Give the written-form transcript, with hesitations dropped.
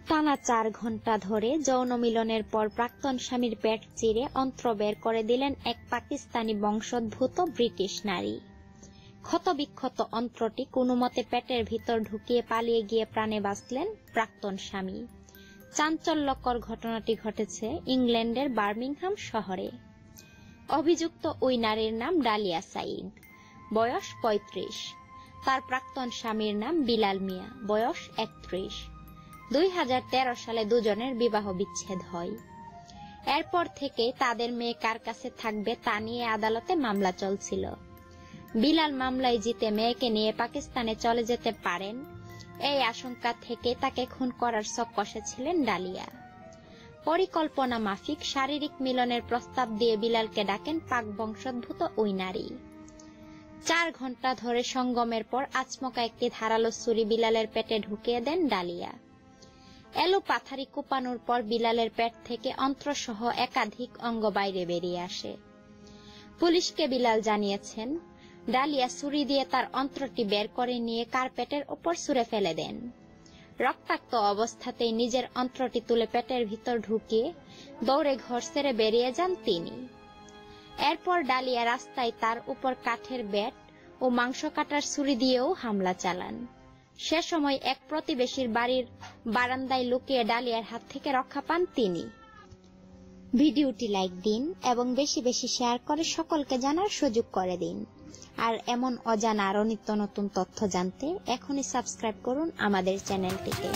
টানা 4 ঘন্টা ধরে যৌন মিলনের পর প্রাক্তন স্বামীর পেট চিরে অন্ত্র বের করে দিলেন এক পাকিস্তানি বংশোদ্ভূত ব্রিটিশ নারী। ক্ষতবিক্ষত অন্ত্রটি কোনোমতে পেটের ভিতর ঢুকিয়ে পালিয়ে গিয়ে প্রাণে বাঁচলেন প্রাক্তন স্বামী। চাঞ্চল্যকর ঘটনাটি ঘটেছে ইংল্যান্ডের বার্মিংহাম শহরে। অভিযুক্ত ওই নারীর নাম ডালিয়া সাইদ, বয়স 35। তার প্রাক্তন স্বামীর নাম বিলাল মিয়া, বয়স 31। 2013 সালে দুজনের বিবাহ বিচ্ছেদ হয়। এরপর থেকে তাদের মেয়ে কার কাছে থাকবে তা নিয়ে আদালতে মামলা চলছিল। বিলাল মামলায় জিতে মেয়েকে নিয়ে পাকিস্তানে চলে যেতে পারেন, এই আশঙ্কা থেকে তাকে খুন করার ছক কষেছিলেন ডালিয়া। পরিকল্পনা মাফিক শারীরিক মিলনের প্রস্তাব দিয়ে বিলালকে ডাকেন পাক বংশোদ্ভূত ওই নারী। 4 ঘন্টা ধরে সঙ্গমের পর আচমকা একটি ধারালো ছুরি বিলালের পেটে ঢুকিয়ে দেন ডালিয়া। এলো পাথারি কোপানোর পর বিলালের পেট থেকে অন্ত্রসহ একাধিক অঙ্গ বাইরে বেরিয়ে আসে। পুলিশকে বিলাল জানিয়েছেন, ডালিয়া ছুরি দিয়ে তার অন্ত্রটি বের করে নিয়ে কার্পেটের ওপর ছুঁড়ে ফেলে দেন। রক্তাক্ত অবস্থাতেই নিজের অন্ত্রটি তুলে পেটের ভিতর ঢুকিয়ে দৌড়ে ঘর ছেড়ে বেরিয়ে যান তিনি। এরপর ডালিয়া রাস্তায় তার উপর কাঠের ব্যাট ও মাংস কাটার ছুরি দিয়েও হামলা চালান। সে সময় এক প্রতিবেশীর বাড়ির বারান্দায় লুকিয়ে ডালিয়ার হাত থেকে রক্ষা পান তিনি। ভিডিওটি লাইক দিন এবং বেশি বেশি শেয়ার করে সকলকে জানার সুযোগ করে দিন। আর এমন অজানা আরো নিত্য নতুন তথ্য জানতে এখনই সাবস্ক্রাইব করুন আমাদের চ্যানেলটিকে।